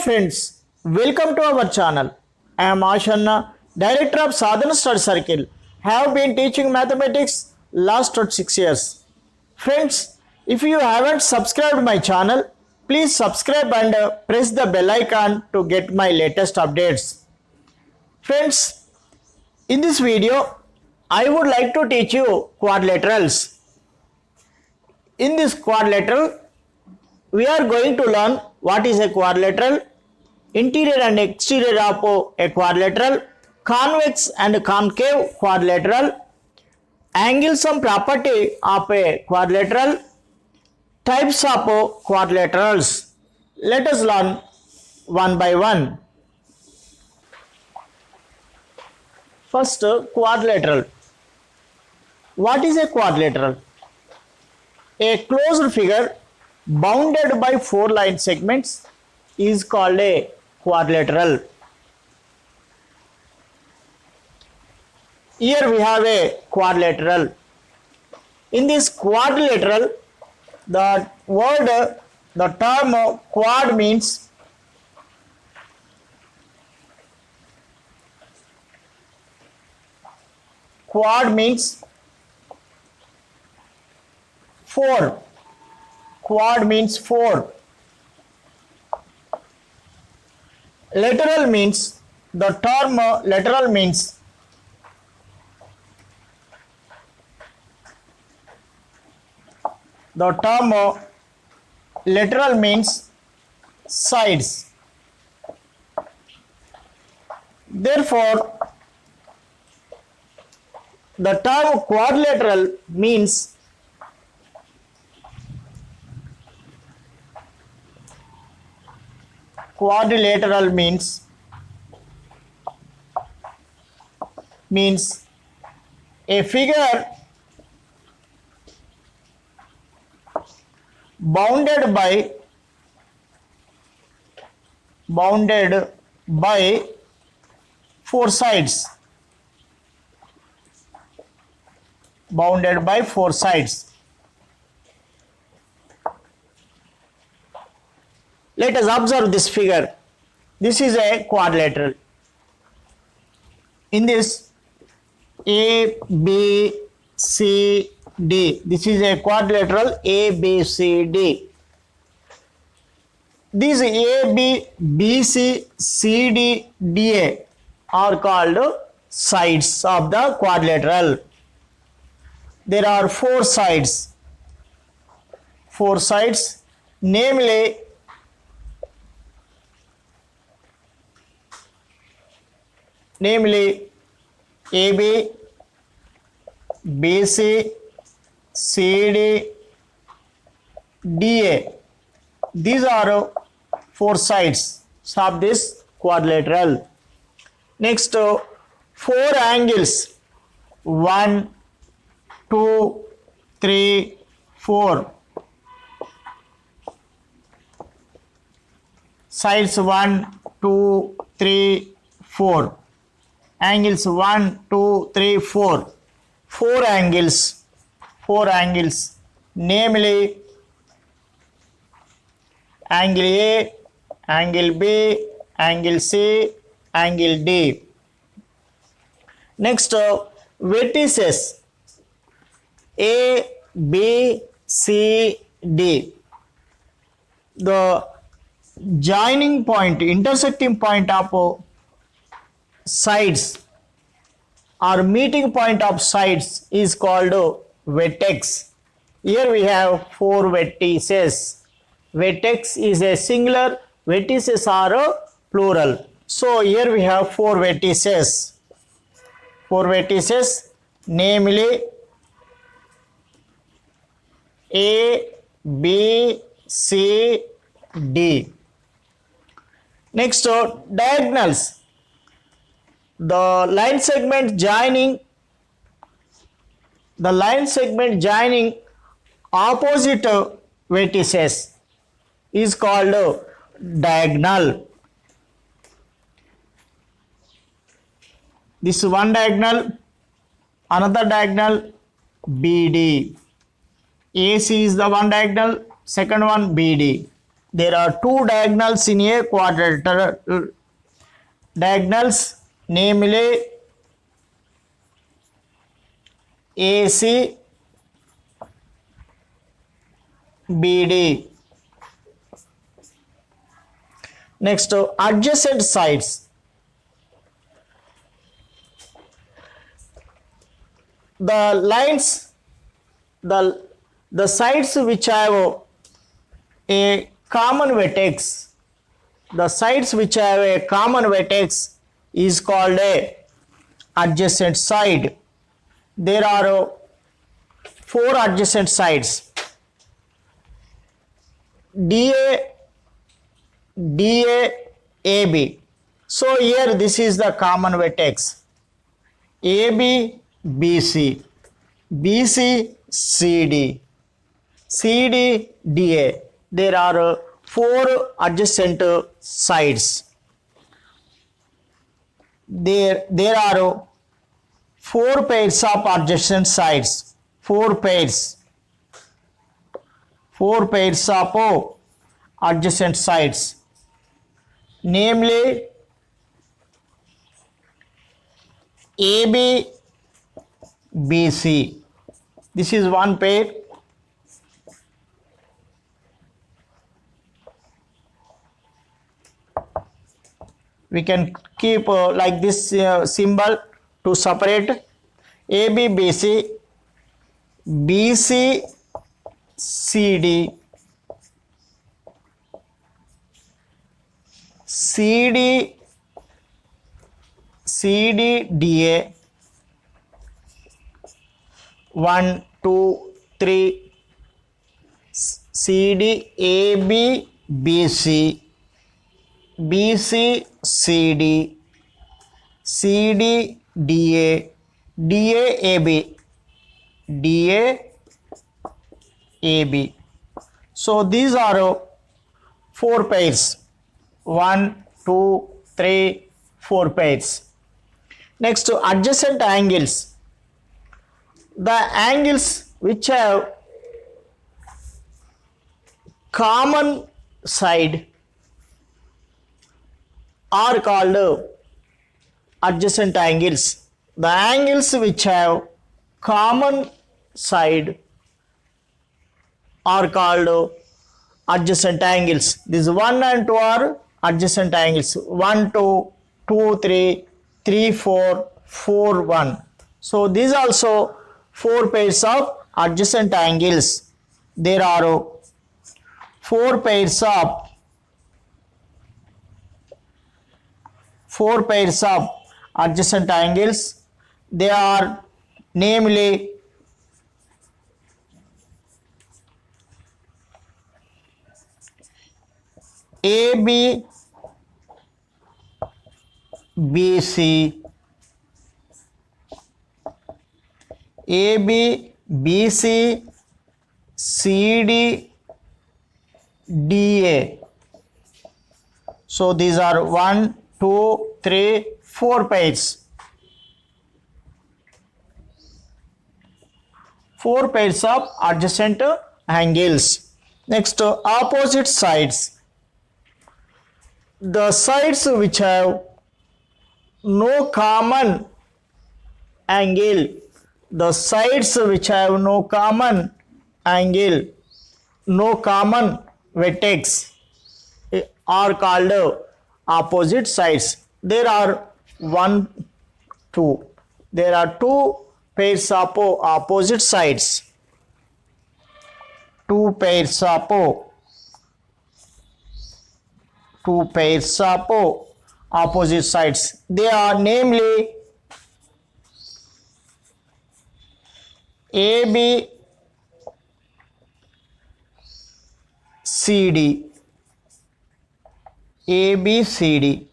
friends, welcome to our channel. I am Ashanna, Director of Sadhana Study Circle. Have been teaching mathematics last 6 years. Friends, if you haven't subscribed my channel, please subscribe and press the bell icon to get my latest updates. Friends, in this video, I would like to teach you quadrilaterals. In this quadrilateral, we are going to learn what is a quadrilateral, interior and exterior of a quadrilateral, convex and concave quadrilateral, angles and property of a quadrilateral, types of quadrilaterals. Let us learn one by one. First, quadrilateral. What is a quadrilateral? A closed figure bounded by 4 line segments is called a quadrilateral. Here we have a quadrilateral. In this quadrilateral, the term quad means four. Quad means 4. Lateral means, the term lateral means sides. Therefore, the term quadrilateral means a figure bounded by 4 sides. Let us observe this figure. This is a quadrilateral. In this A, B, C, D. This is a quadrilateral A, B, C, D. These A, B, B, C, C, D, D, A are called sides of the quadrilateral. There are 4 sides. Namely AB, BC, CD, DA. These are 4 sides of this quadrilateral. Next, 4 angles. 1, 2, 3, 4. Sides 1, 2, 3, 4. Angles 1, 2, 3, 4. 4 angles. Namely, angle A, angle B, angle C, angle D. Next, vertices A, B, C, D. The joining point, intersecting point of sides or meeting point of sides is called vertex. Here we have 4 vertices. Vertex is a singular, vertices are a plural. So here we have 4 vertices. Namely A, B, C, D. Next, diagonals. The line segment joining opposite vertices is called diagonal. This one diagonal, another diagonal, BD. AC is the one diagonal, second one BD. There are two diagonals in a quadrilateral. Diagonals, namely AC, BD. Next, adjacent sides. The lines, the sides which have a common vertex, the sides which have a common vertex is called a adjacent side. There are four adjacent sides: DA, DA, AB. So here this is the common vertex: AB, BC, BC, CD, CD, DA. There are four adjacent sides. There are four pairs of adjacent sides. Four pairs of adjacent sides, namely AB, BC. This is one pair. We can keep like this symbol to separate AB, BC, BC, CD, CD, CD, DA. 1, 2, 3, CD, AB, BC, BC, CD, CD, DA, DA, AB, DA, AB. So these are four pairs. 1, 2, 3, 4 pairs. Next, adjacent angles. The angles which have common side are called adjacent angles. The angles which have common side are called adjacent angles. These 1 and 2 are adjacent angles. 1, 2, 2, 3, 3, 4, 4, 1. So these also four pairs of adjacent angles. There are four pairs of adjacent angles. They are namely AB, BC, AB, BC, CD, DA. So these are 1, 2, 3, 4 pairs. 4 pairs of adjacent angles. Next, opposite sides. The sides which have no common angle, the sides which have no common angle, no common vertex are called opposite sides. There are 1, 2. There are 2 pairs of opposite sides. 2 pairs of opposite sides. They are namely AB, CD, AB, CD,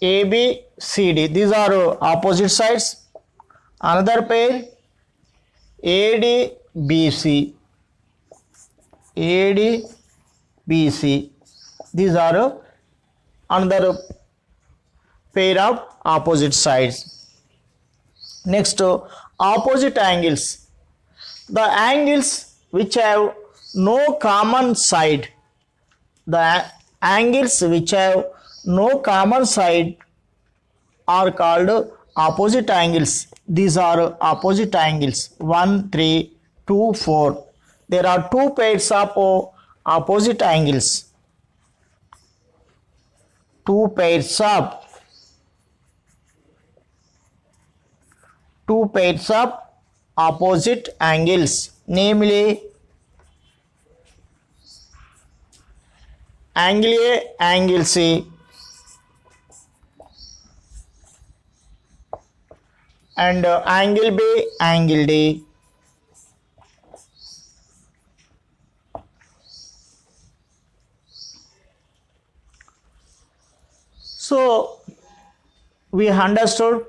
AB, CD. These are opposite sides. Another pair AD, BC, AD, BC. These are another pair of opposite sides. Next, opposite angles. The angles which have no common side The angles which have no common side are called opposite angles. These are opposite angles 1, 3, 2, 4. There are two pairs of opposite angles. Two pairs of opposite angles, namely angle A, angle C, and angle B, angle D. So we understood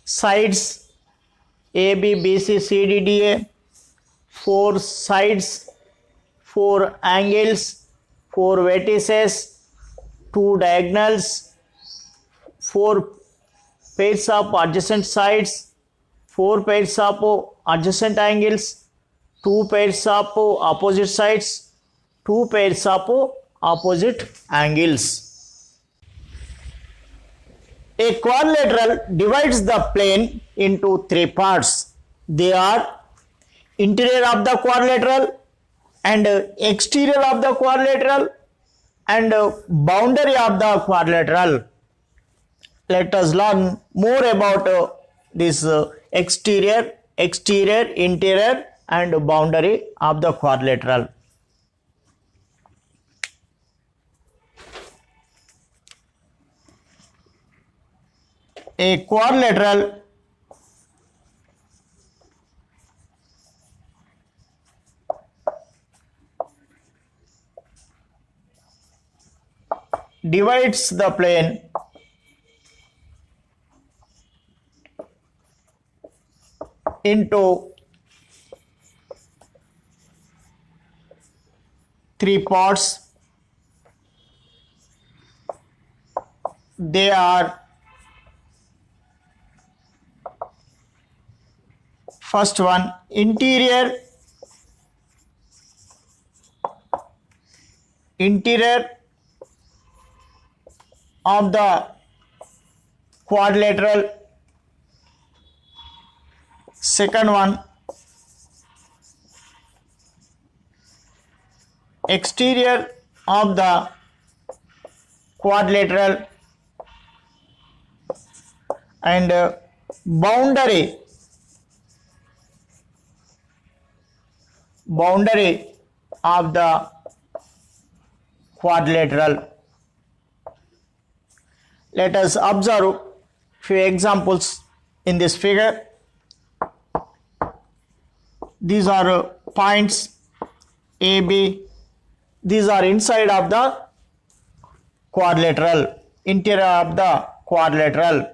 sides A, B, B, C, C, D, D, A, four sides, four angles, four vertices, two diagonals, four pairs of adjacent sides, four pairs of adjacent angles, two pairs of opposite sides, two pairs of opposite angles. A quadrilateral divides the plane into three parts. They are interior of the quadrilateral and exterior of the quadrilateral and boundary of the quadrilateral. Let us learn more about this exterior, interior and boundary of the quadrilateral. A quadrilateral divides the plane into three parts. They are first one interior of the quadrilateral, second one exterior of the quadrilateral, and boundary of the quadrilateral. Let us observe few examples in this figure. These are points A, B. These are inside of the quadrilateral, interior of the quadrilateral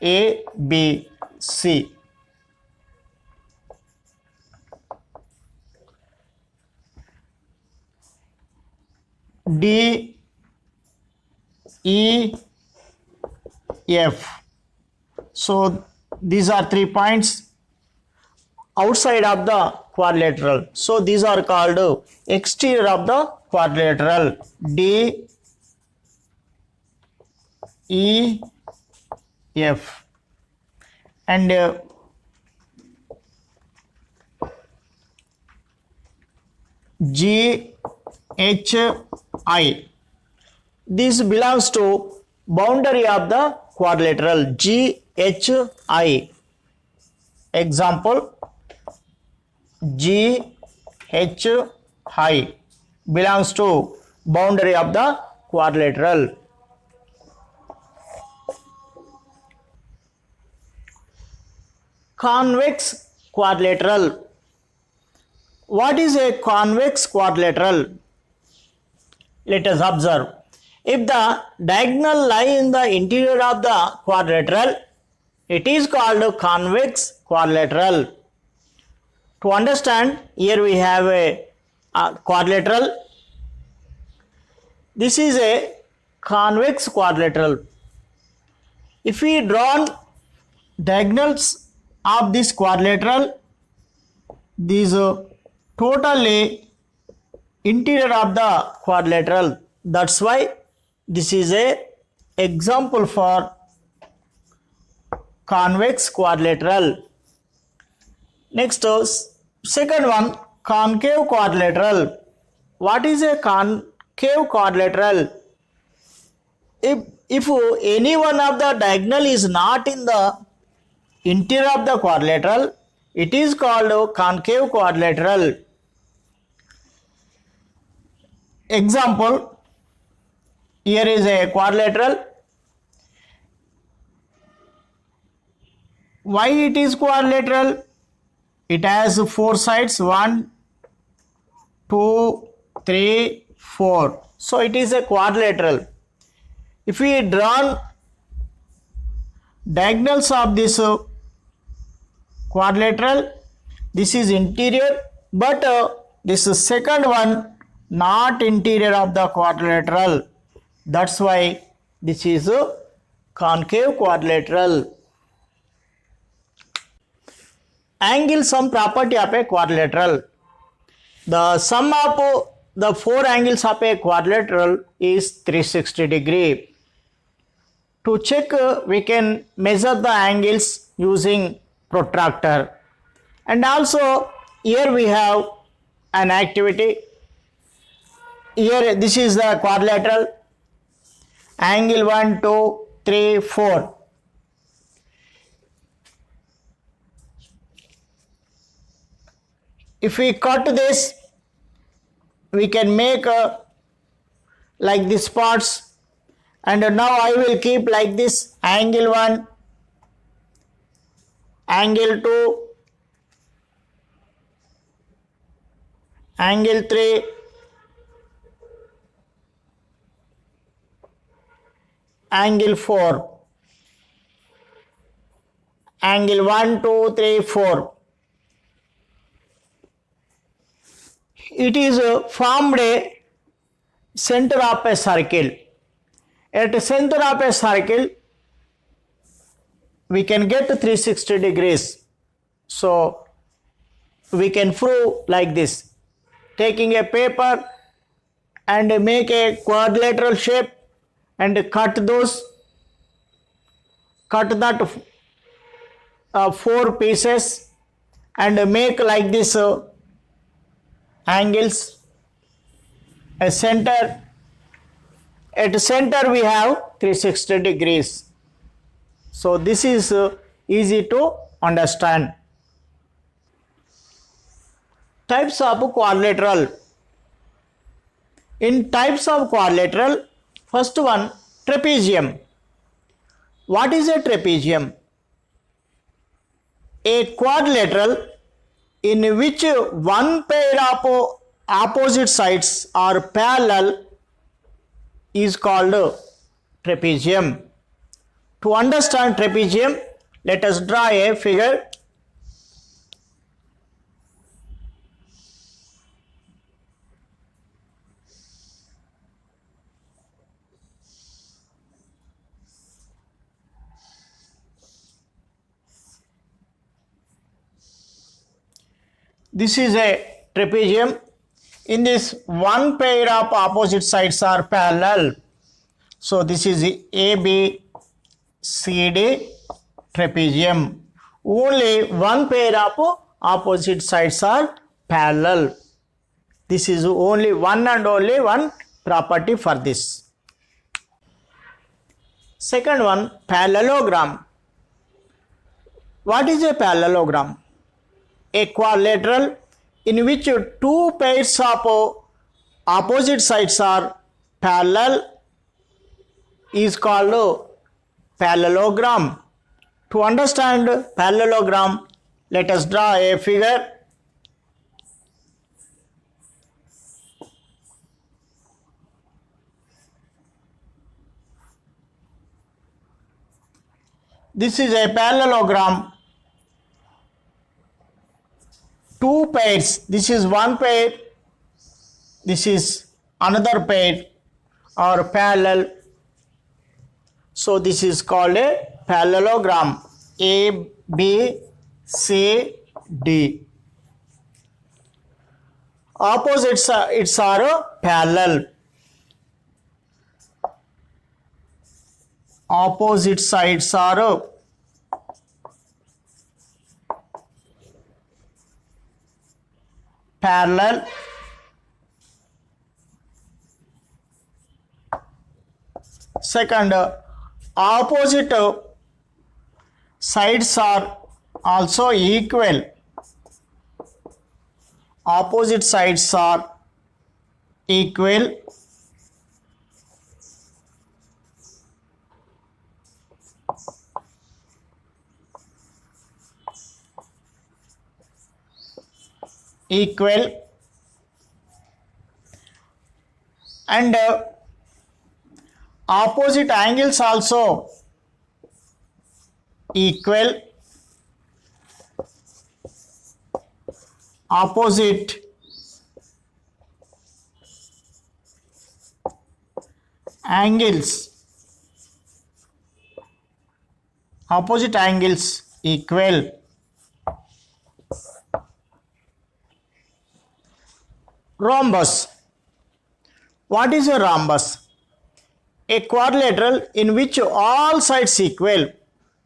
A, B, C. D, E, F. So these are 3 points outside of the quadrilateral. So these are called exterior of the quadrilateral. D, E, F. And G, H, I. This belongs to boundary of the quadrilateral. G, H, I. Example, G, H, I belongs to boundary of the quadrilateral. Convex quadrilateral. What is a convex quadrilateral? Let us observe. If the diagonal lie in the interior of the quadrilateral, it is called a convex quadrilateral. To understand, here we have a quadrilateral. This is a convex quadrilateral. If we draw diagonals of this quadrilateral, these totally interior of the quadrilateral. That's why this is a example for convex quadrilateral. Next, second one, concave quadrilateral. What is a concave quadrilateral? If any one of the diagonal is not in the interior of the quadrilateral, it is called concave quadrilateral. Example, here is a quadrilateral. Why it is quadrilateral? It has four sides, 1, 2, 3, 4. So it is a quadrilateral. If we draw diagonals of this quadrilateral, this is interior, but this is second one not interior of the quadrilateral. That's why this is a concave quadrilateral. Angle sum property of a quadrilateral. The sum of the four angles of a quadrilateral is 360 degree. To check, we can measure the angles using protractor. And also here we have an activity. Here this is the quadrilateral. Angle 1, 2, 3, 4. If we cut this, we can make like this parts, and now I will keep like this: angle 1, angle 2, angle 3, angle 4, angle 1, 2, 3, 4. It is formed a center of a circle. At the center of a circle, we can get 360 degrees. So we can prove like this: taking a paper and make a quadrilateral shape and cut that 4 pieces and make like this angles. A center, at center we have 360 degrees. So this is easy to understand. Types of quadrilateral. In types of quadrilateral, first one, trapezium. What is a trapezium? A quadrilateral in which one pair of opposite sides are parallel is called trapezium. To understand trapezium, let us draw a figure. This is a trapezium. In this, one pair of opposite sides are parallel. So this is ABCD trapezium. Only one pair of opposite sides are parallel. This is only one and only one property for this. Second one, parallelogram. What is a parallelogram? A quadrilateral in which two pairs of opposite sides are parallel is called parallelogram. To understand parallelogram, let us draw a figure. This is a parallelogram. Two pairs, this is one pair, this is another pair, are parallel. So this is called a parallelogram. A, B, C, D. Opposite sides are parallel. Opposite sides are parallel. Second, opposite sides are also equal. Opposite sides are equal. Equal. And opposite angles also equal. Opposite angles equal. Rhombus. What is a rhombus? A quadrilateral in which all sides equal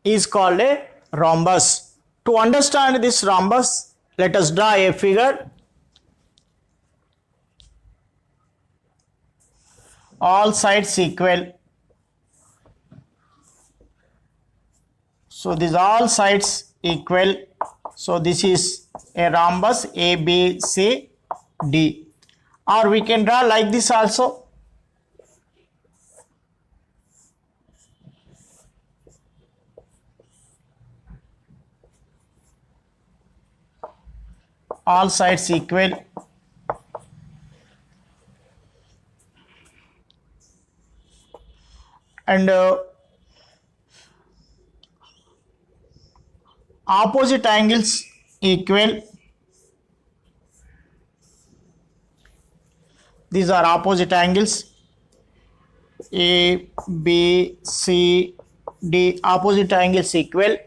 is called a rhombus. To understand this rhombus, let us draw a figure. All sides equal. So these all sides equal. So this is a rhombus A, B, C, D. Or we can draw like this also. All sides equal. And opposite angles equal. These are opposite angles A, B, C, D. Opposite angles equal.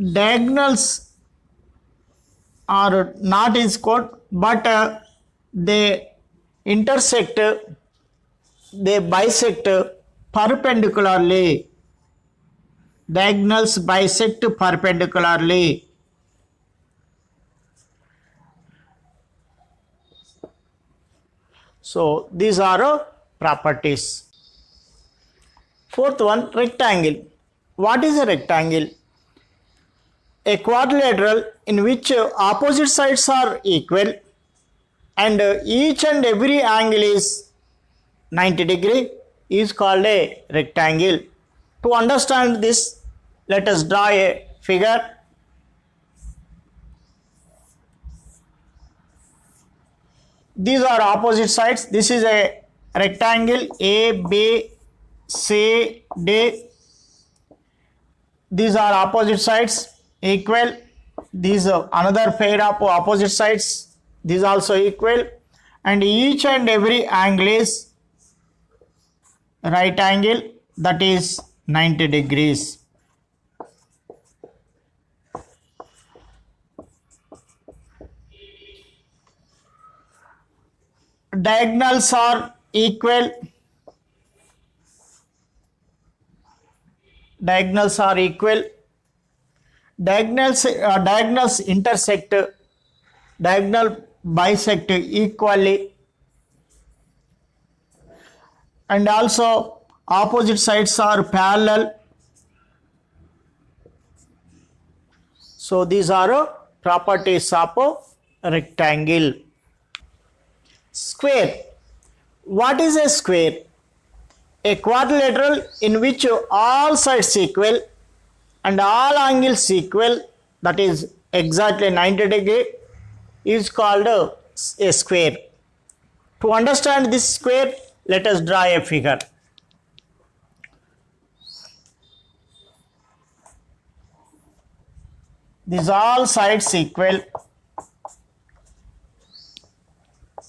Diagonals are not equal, but they intersect, they bisect perpendicularly. Diagonals bisect perpendicularly. So these are properties. Fourth one, rectangle. What is a rectangle? A quadrilateral in which opposite sides are equal and each and every angle is 90 degree is called a rectangle. To understand this, let us draw a figure. These are opposite sides. This is a rectangle A, B, C, D. These are opposite sides equal. These are another pair of opposite sides. These also equal. And each and every angle is right angle, that is 90 degrees. Diagonals are equal. Diagonals are equal. Diagonals intersect. Diagonal bisect equally. And also opposite sides are parallel. So these are properties of a rectangle. Square. What is a square? A quadrilateral in which all sides equal and all angles equal, that is exactly 90 degree, is called a square. To understand this square, let us draw a figure. These all sides equal.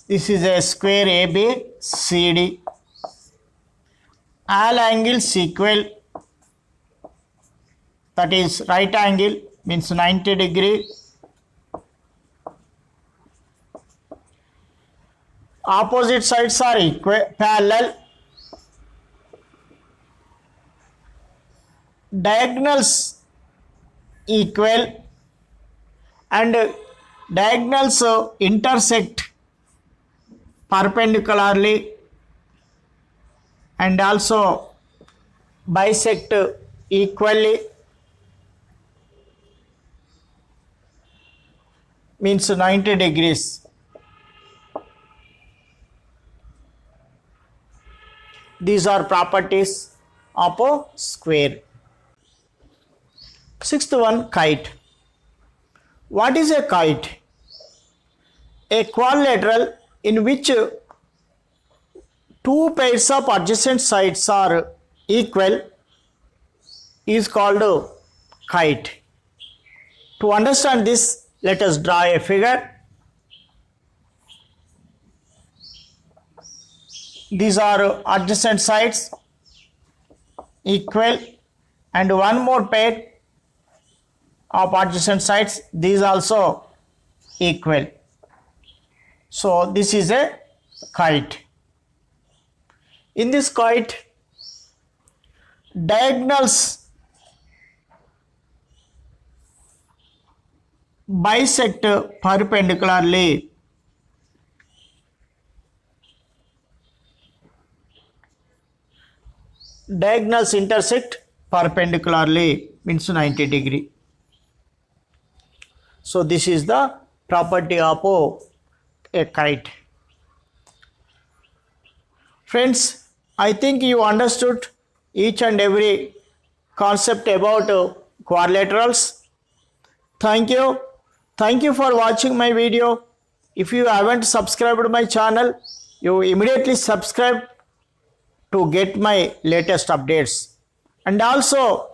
This is a square ABCD. All angles equal, that is right angle means 90 degree. Opposite sides are parallel. Diagonals equal, and diagonals intersect perpendicularly and also bisect equally, means 90 degrees. These are properties of a square. Sixth one, kite. What is a kite? A quadrilateral in which two pairs of adjacent sides are equal is called a kite. To understand this, let us draw a figure. These are adjacent sides equal, and one more pair of adjacent sides, these also equal. So this is a kite. In this kite, diagonals bisect perpendicularly. Diagonals intersect perpendicularly, means 90 degree. So this is the property of a kite. Friends, I think you understood each and every concept about quadrilaterals. Thank you. Thank you for watching my video. If you haven't subscribed my channel, you immediately subscribe to get my latest updates. And also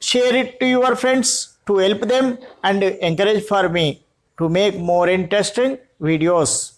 share it to your friends to help them and encourage for me to make more interesting videos.